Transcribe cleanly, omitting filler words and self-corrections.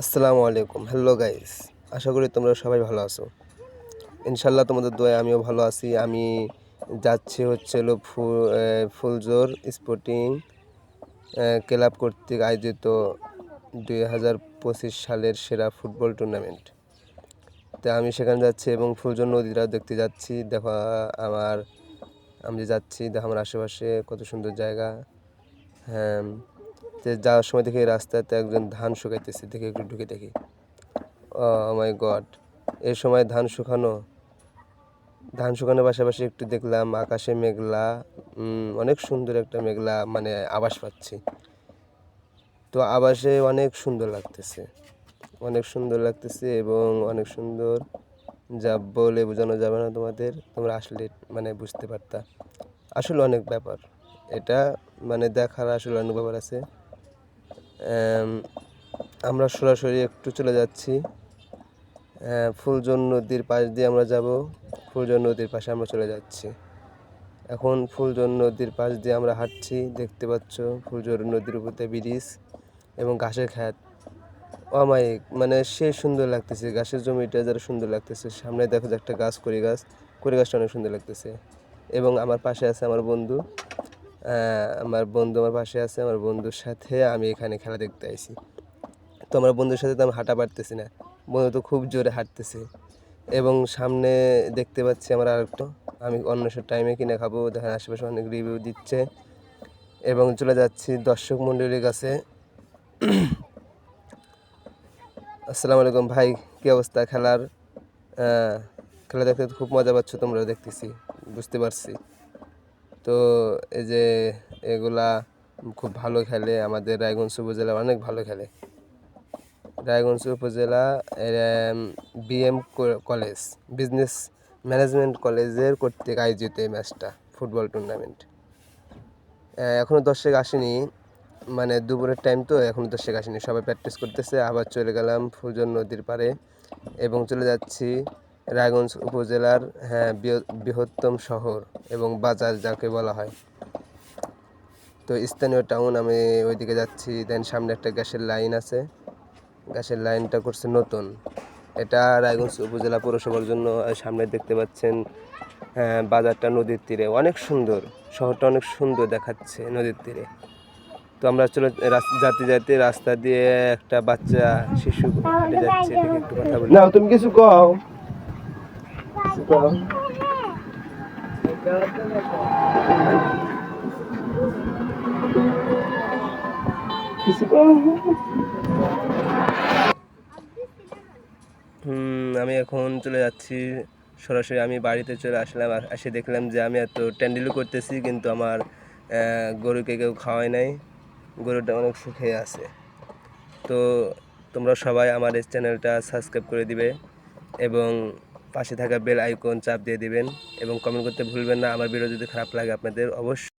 আসসালামু আলাইকুম। Hello guys, আশা করি তোমরা সবাই ভালো আছো। ইনশাল্লাহ তোমাদের দোয়ায় আমিও ভালো আছি। আমি যাচ্ছি হচ্ছে হলো ফুলজোর স্পোর্টিং ক্লাব কর্তৃক আয়োজিত 2025 সালের সেরা ফুটবল টুর্নামেন্ট। তো আমি সেখানে যাচ্ছি এবং ফুলজোর নদীটা দেখতে যাচ্ছি। দেখো আমি যে যাচ্ছি, দেখো আমার আশেপাশে কত সুন্দর জায়গা। হ্যাঁ, তো যাওয়ার সময় দেখি রাস্তাতে একজন ধান শুকাইতেছে, দেখে একটু ঢুকে দেখি। ও মাই গড, এই সময় ধান শুকানোর পাশাপাশি একটু দেখলাম আকাশে মেঘলা, অনেক সুন্দর একটা মেঘলা মানে আভাস পাচ্ছি। তো আভাসে অনেক সুন্দর লাগতেছে এবং অনেক সুন্দর, যা বলে বোঝানো যাবে না তোমাদের, তোমরা আসলে মানে বুঝতে পারতা। আসলে অনেক ব্যাপার এটা, মানে দেখার আসলে অনেক ব্যাপার আছে। আমরা সরাসরি একটু চলে যাচ্ছি ফুলজোর নদীর পাশ দিয়ে আমরা যাব। ফুলজোর নদীর পাশে আমরা চলে যাচ্ছি। এখন ফুলজোর নদীর পাশ দিয়ে আমরা হাঁটছি, দেখতে পাচ্ছ ফুলজোর নদীর উপরে ব্রিজ এবং ঘাসের ক্ষেত। অমায়িক, মানে সে সুন্দর লাগতেছে, ঘাসের জমিটা যারা সুন্দর লাগতেছে। সামনে দেখো যে একটা গাছ, কড়ি গাছটা অনেক সুন্দর লাগতেছে। এবং আমার পাশে আছে আমার বন্ধু, আমার পাশে আছে। আমার বন্ধুর সাথে আমি এখানে খেলা দেখতে আইছি। তো আমার বন্ধুর সাথে তো আমি হাঁটা পারতেছি না, বন্ধু তো খুব জোরে হাঁটতেছে। এবং সামনে দেখতে পাচ্ছি আমার আরেকটা, আমি অন্য সব টাইমে কিনে খাবো, দেখেন আশেপাশে অনেক রিভিউ দিচ্ছে। এবং চলে যাচ্ছি দর্শক মণ্ডলীর কাছে। আসসালামু আলাইকুম ভাই, কী অবস্থা? খেলা দেখতে খুব মজা পাচ্ছ তোমরা, দেখতেছি, বুঝতে পারছি। তো এই যে এগুলা খুব ভালো খেলে, আমাদের রায়গঞ্জ উপজেলা অনেক ভালো খেলে। রায়গঞ্জ উপজেলা বিএম কলেজ, বিজনেস ম্যানেজমেন্ট কলেজের কর্তৃক আয়োজিত এই ম্যাচটা, ফুটবল টুর্নামেন্ট। এখনও দর্শক আসেনি, মানে দুপুরের টাইম তো, এখনও দর্শক আসেনি, সবাই প্র্যাকটিস করতেছে। আবার চলে গেলাম ফুলজোর নদীর পাড়ে এবং চলে যাচ্ছি রায়গঞ্জ উপজেলার বৃহত্তম শহর এবং বাজার যাকে বলা হয়, তো স্থানীয় টাউন। আমি ওইদিকে যাচ্ছি। দেন সামনে একটা গ্যাসের লাইন আছে, গ্যাসের লাইনটা করছে নতুন। এটা রায়গঞ্জ উপজেলা পৌরসভার জন্য। সামনে দেখতে পাচ্ছেন বাজারটা নদীর তীরে, অনেক সুন্দর, শহরটা অনেক সুন্দর দেখাচ্ছে নদীর তীরে। তো আমরা যাতে রাস্তা দিয়ে একটা বাচ্চা শিশু হেঁটে যাচ্ছে, দেখে একটু কথা বলি। নাও, তুমি কিছু কও। আমি এখন চলে যাচ্ছি সরাসরি। আমি বাড়িতে চলে আসলাম, এসে দেখলাম যে আমি এত ট্যান্ডেলও করতেছি, কিন্তু আমার গরুকে কেউ খাওয়াই নাই, গরুটা অনেক সুখে আছে। তো তোমরা সবাই আমার এই চ্যানেলটা সাবস্ক্রাইব করে দিবে এবং পাশে থাকা বেল আইকন চাপ দিয়ে দিবেন এবং কমেন্ট করতে ভুলবেন না। আমার ভিডিও যদি খারাপ লাগে আপনাদের, অবশ্যই